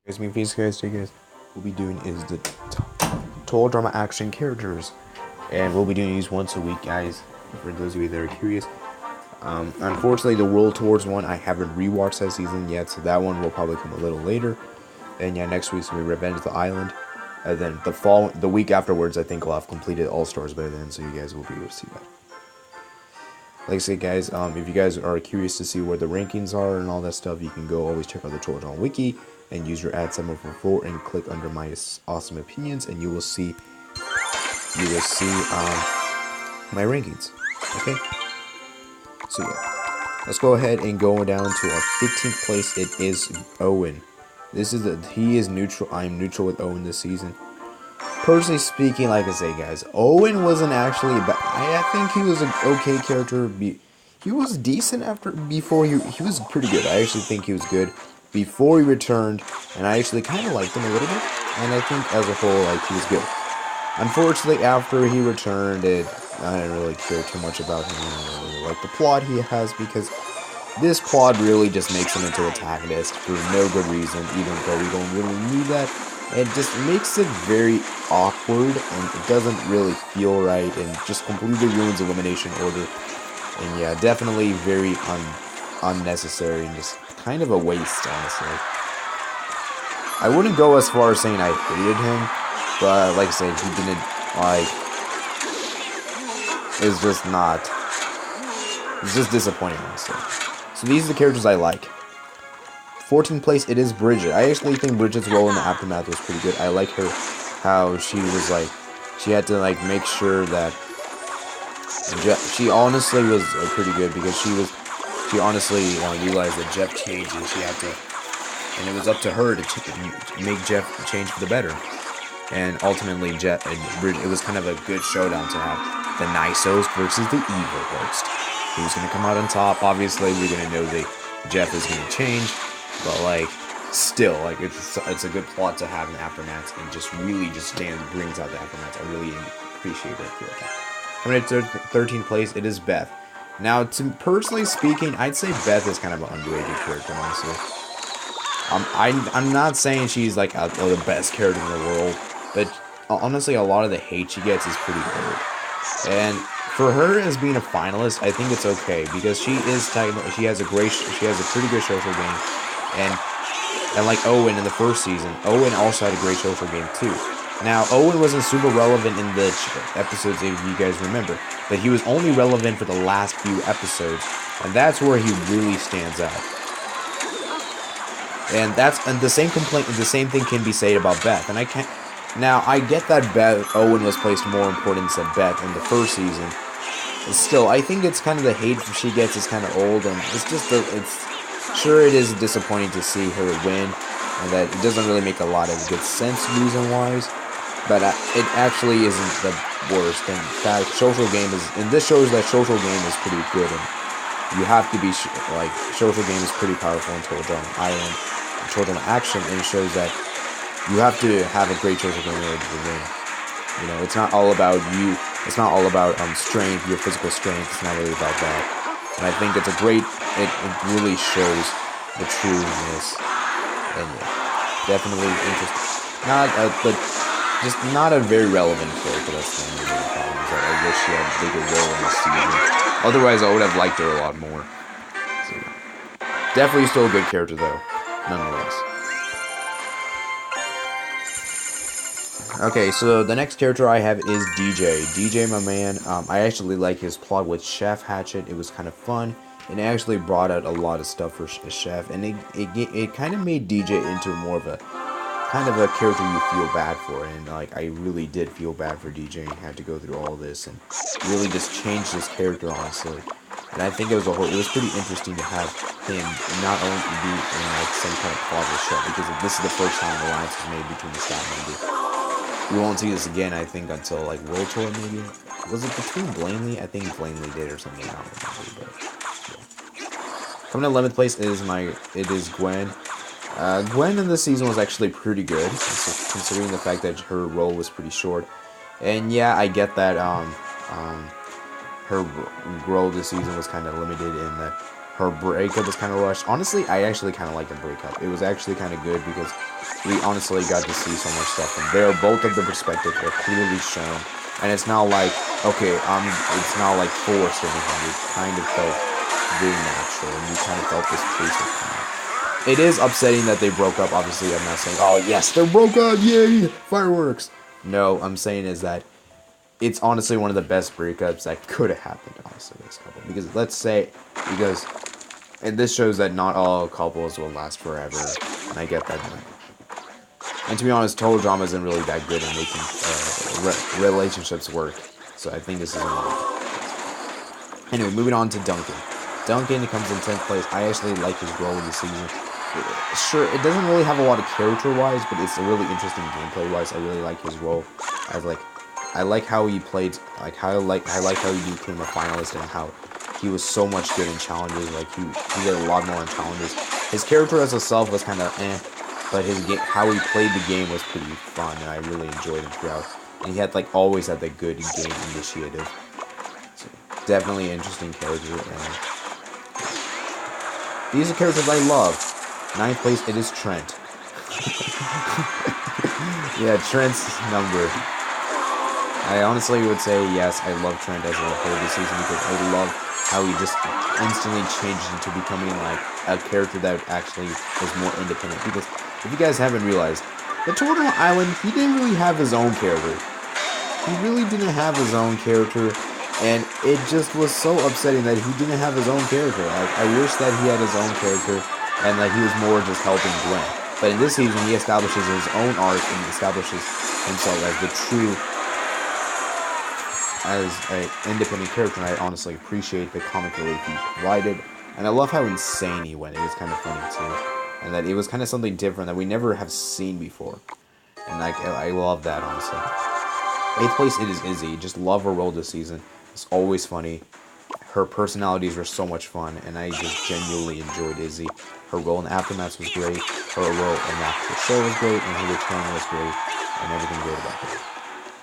Guys, me face guys, so guys, we'll be doing is the total drama action characters, and we'll be doing these once a week, guys. For those of you that are curious, unfortunately, the World Tours one I haven't rewatched that season yet, so that one will probably come a little later. And yeah, next week's gonna be Revenge of the Island, and then the week afterwards, I think we'll have completed All Stars by then, so you guys will be able to see that. Like I said, guys, if you guys are curious to see where the rankings are and all that stuff, you can go always check out the Total Drama Wiki and use your ad 744 and click under my awesome opinions, and you will see my rankings. Okay, so yeah, let's go ahead and go down to our 15th place. It is Owen. He is neutral. I'm neutral with Owen this season. Personally speaking, like I say, guys, Owen wasn't actually bad. I think he was an okay character. He was decent before he was pretty good. I actually think he was good before he returned, and I actually kind of liked him a little bit. And I think as a whole, like, he was good. Unfortunately, after he returned, I didn't really care too much about him. I don't really like the plot he has, because this plot really just makes him into an antagonist for no good reason, even though we don't really need that. It just makes it very awkward, and it doesn't really feel right, and just completely ruins Elimination Order. And yeah, definitely very unnecessary, and just kind of a waste, honestly. I wouldn't go as far as saying I hated him, but like I say, he didn't, like, it's just not, it's just disappointing, honestly. So these are the characters I like. 14th place, it is Bridget. I actually think Bridget's role in the Aftermath was pretty good. I like her, how she was like, she had to like make sure that she honestly was pretty good, because she honestly realized that Jeff changed, and she had to, and it was up to her to make Jeff change for the better. And ultimately, Jeff and Bridget, it was kind of a good showdown to have the nice host versus the evil host. Who's gonna come out on top? Obviously, we're gonna know that Jeff is gonna change. But like, still, like, it's a good plot to have in Aftermath, and just really just brings out the Aftermath. I really appreciate that character. Coming to 13th place, it is Beth. Now, personally speaking, I'd say Beth is kind of an underrated character, honestly. I'm not saying she's like the best character in the world, but honestly, a lot of the hate she gets is pretty old. And for her as being a finalist, I think it's okay, because she has a pretty good social game. And like Owen in the first season, Owen also had a great social game too. Now, Owen wasn't super relevant in the episodes, if you guys remember, but he was only relevant for the last few episodes, and that's where he really stands out. And the same thing can be said about Beth. And I get that Owen was placed more importance than Beth in the first season. But still, I think it's kind of the hate she gets is kind of old, and sure, it is disappointing to see her win, and that it doesn't really make a lot of good sense reason-wise, but it actually isn't the worst. In fact, this shows that social game is pretty good, and you have to be, social game is pretty powerful in Total Drama Island, Total Drama Action, and it shows that you have to have a great social game in order to win. You know, it's not all about you, it's not all about strength, your physical strength, it's not really about that. And I think it really shows the trueness, and yeah, definitely interesting. But just not a very relevant character. That's the only problem. Is that I wish she had a bigger role in this season. Otherwise, I would have liked her a lot more. So, definitely still a good character, though, nonetheless. Okay, so the next character I have is DJ. DJ, my man. I actually like his plot with Chef Hatchet. It was kind of fun, and it actually brought out a lot of stuff for Chef, and it kind of made DJ into more of a kind of a character you feel bad for, and like I really did feel bad for DJ, and had to go through all this and really just change his character, honestly. And I think it was pretty interesting to have him not only be in like some kind of plot with Chef, because this is the first time an alliance was made between the staff members. We won't see this again, I think, until like World Tour, maybe. Was it between Blanley? I think Blanley did or something. I don't remember, but yeah. Coming to 11th place it is Gwen. Gwen in this season was actually pretty good, considering the fact that her role was pretty short. And yeah, I get that her role this season was kind of limited in that Her breakup was kind of rushed. Honestly, I actually kind of like the breakup. It was actually kind of good because we honestly got to see so much stuff from there. Both of the perspectives are clearly shown, and it's not like it's not like forced or anything. It kind of felt very natural, and you kind of felt this pace of time. It is upsetting that they broke up. Obviously, I'm not saying, oh yes, they broke up, yay, fireworks. No, I'm saying is that it's honestly one of the best breakups that could have happened, honestly, this couple. Because and this shows that not all couples will last forever, and I get that. And to be honest, total drama isn't really that good in making relationships work. So I think this is anyway, moving on to Duncan. Duncan comes in 10th place. I actually like his role in the season. Sure, it doesn't really have a lot of character-wise, but it's a really interesting gameplay-wise. I really like his role. I like how he played. I like how he became a finalist and how he was so much good in challenges. Like he did a lot more in challenges. His character as himself was kind of but how he played the game was pretty fun, and I really enjoyed him throughout. And he had always had that good game initiative. So definitely an interesting character. And these are characters I love. 9th place, it is Trent. Yeah, Trent's number. I honestly would say yes, I love Trent as a whole this season because I love how he just instantly changed into becoming a character that actually was more independent. Because if you guys haven't realized, the Toradama Island, he didn't really have his own character. He really didn't have his own character, and it just was so upsetting that he didn't have his own character. I wish that he had his own character and that he was more just helping Gwen. But in this season, he establishes his own arc and establishes himself as the true, as an independent character, and I honestly appreciate the comic relief he provided. And I love how insane he went. It was kind of funny too, and that it was kind of something different that we never have seen before. And I love that, honestly. 8th place, it is Izzy. Just love her role this season. It's always funny. Her personalities were so much fun, and I just genuinely enjoyed Izzy. Her role in Aftermath was great. Her role in the actual show was great, and her return was great, and everything great about her.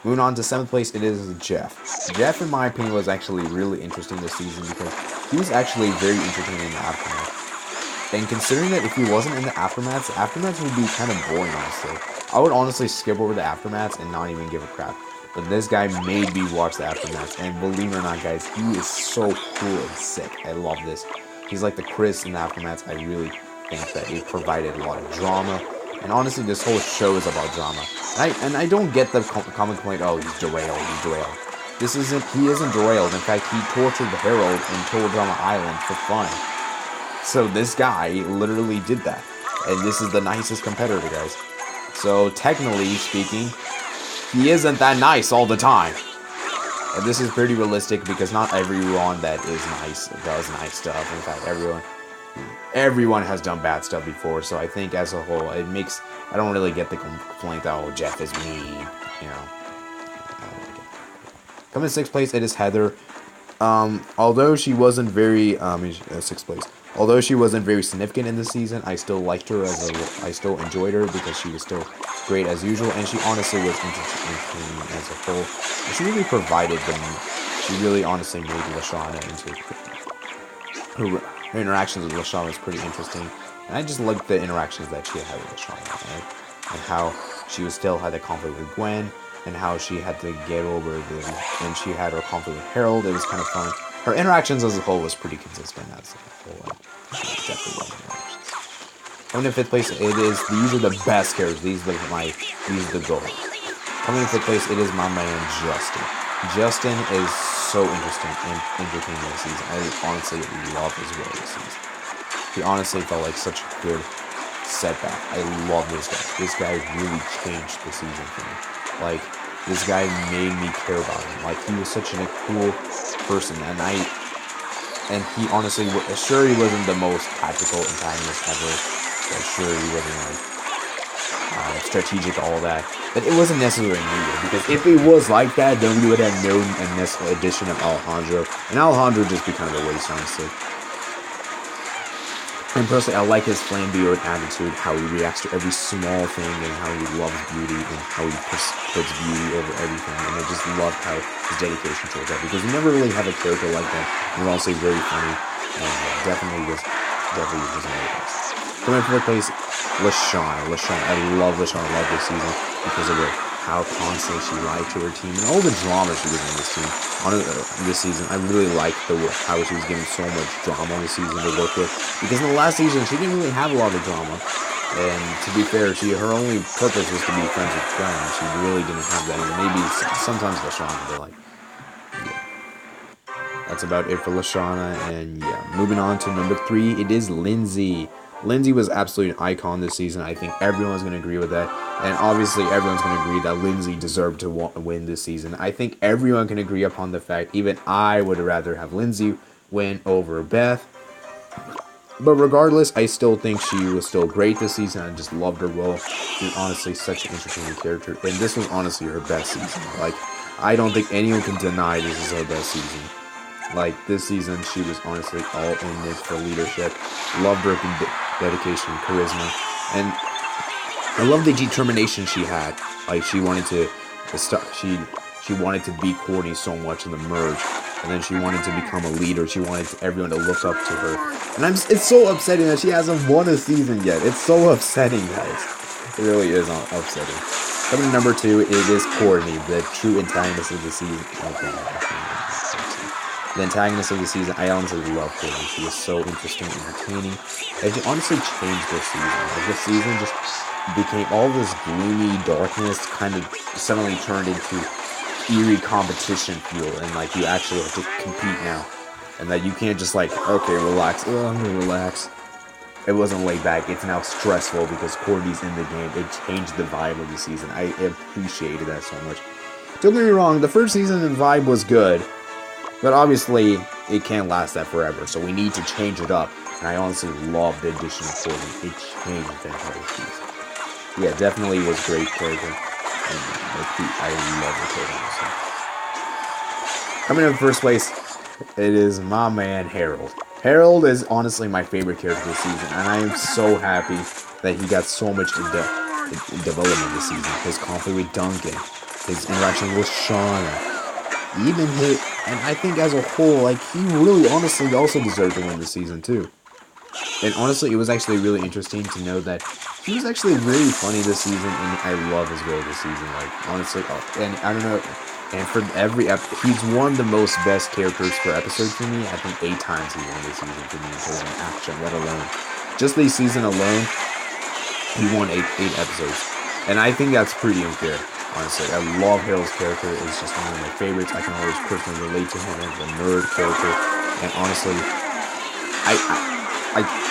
Moving on to 7th place, it is Jeff. Jeff, in my opinion, was actually really interesting this season because he was actually very entertaining in the Aftermath. And considering that if he wasn't in the Aftermaths would be kind of boring, honestly. I would honestly skip over the Aftermaths and not even give a crap. But this guy made me watch the Aftermaths, and believe it or not, guys, he is so cool and sick. I love this. He's like the Chris in the Aftermaths. I really think that it provided a lot of drama. And honestly, this whole show is about drama. And I don't get the common complaint, oh, he's derailed. He isn't derailed. In fact, he tortured the Herald in Toradama Island for fun. So this guy literally did that. And this is the nicest competitor, guys. So technically speaking, he isn't that nice all the time. And this is pretty realistic because not everyone that is nice does nice stuff. In fact, everyone has done bad stuff before. So I think as a whole, I don't really get the complaint that, oh, Jeff is mean, you know. Coming in 6th place, it is Heather. Although she wasn't very, 6th place. Although she wasn't very significant in this season, I still liked her I still enjoyed her because she was still great as usual, and she honestly was entertaining as a whole. And she really provided she really honestly made Lashana into her interactions with Lashana was pretty interesting, and I just liked the interactions that she had with Lashana, right? And how she still had the conflict with Gwen, and how she had to get over and she had her conflict with Harold. It was kind of fun. Her interactions as a whole was pretty consistent as a whole. Definitely love interactions. Coming in 5th place, these are the best characters. These are the goal. Coming in 5th place, it is my man Justin. Justin is so interesting and entertaining this season. I honestly love his role this season. He honestly felt like such a good setback. I love this guy. This guy really changed the season for me. Like, this guy made me care about him. Like, he was such a cool person, and he honestly, sure, he wasn't the most tactical antagonist ever, but sure, he wasn't strategic, all that, but it wasn't necessarily needed, because if it was like that, then we would have no addition of Alejandro, and Alejandro would just be kind of a waste, honestly. And personally, I like his flamboyant attitude, how he reacts to every small thing, and how he loves beauty, and how he puts beauty over everything. And I just love how his dedication towards that, because we never really have a character like that. He's also very funny, And definitely was one of the best. Coming in fourth place, Lashana. I love Lashana. I love this season because of how constantly she lied to her team and all the drama she was in this team. This season, I really liked how she was getting so much drama on the season to work with. Because in the last season, she didn't really have a lot of drama. And to be fair, her only purpose was to be friends with Gwen. She really didn't have that. And maybe sometimes Lashana, but like, yeah. That's about it for Lashana. And yeah, moving on to number 3, it is Lindsay. Lindsay was absolutely an icon this season. I think everyone's going to agree with that. And obviously, everyone's going to agree that Lindsay deserved to win this season. I think everyone can agree upon the fact, even I would rather have Lindsay win over Beth. But regardless, I still think she was still great this season. I just loved her role. She's honestly such an entertaining character. And this was honestly her best season. Like, I don't think anyone can deny this is her best season. Like, this season, she was honestly all in it for leadership. Loved her dedication, charisma. And I love the determination she had. Like, she wanted to start. She wanted to beat Courtney so much in the merge. And then she wanted to become a leader. She wanted everyone to look up to her. And it's so upsetting that she hasn't won a season yet. It's so upsetting, guys. It really is upsetting. Coming to number 2, it is Courtney, the true antagonist of the season. The antagonist of the season. I honestly love Courtney. She is so interesting and entertaining. And she honestly changed this season. Like, this season just became all this gloomy darkness kind of suddenly turned into eerie competition feel, and like you actually have to compete now, and that you can't just like, okay, relax. Oh, I'm gonna relax. It wasn't laid back. It's now stressful because Courtney's in the game. It changed the vibe of the season. I appreciated that so much. Don't get me wrong, the first season and vibe was good, but obviously it can't last that forever. So we need to change it up. And I honestly love the addition of Courtney. It changed the entire season. Yeah, definitely was great character. I love the character. Coming in first place, it is my man Harold. Harold is honestly my favorite character this season, and I am so happy that he got so much development this season. His conflict with Duncan, his interaction with Shauna, even and I think as a whole, like, he really honestly also deserved to win this season too. And honestly, it was actually really interesting to know that he was actually really funny this season, and I love his role this season. Like, honestly, and I don't know, and for every he's one of the most best characters per episode for me. I think 8 times he won this season for me in total action, let alone just this season alone. He won 8 episodes, and I think that's pretty unfair. Honestly, I love Harold's character. It's just one of my favorites. I can always personally relate to him as a nerd character, and honestly,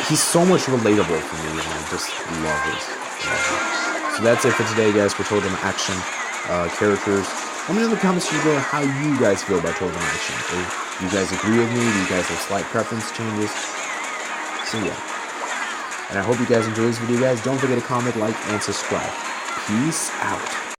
he's so much relatable for me, and I just love his. So that's it for today, guys, for Totem Action characters. Let me know in the comments below how you guys feel about Totem Action. Do you guys agree with me? Do you guys have slight preference changes? So yeah. And I hope you guys enjoyed this video, guys. Don't forget to comment, like, and subscribe. Peace out.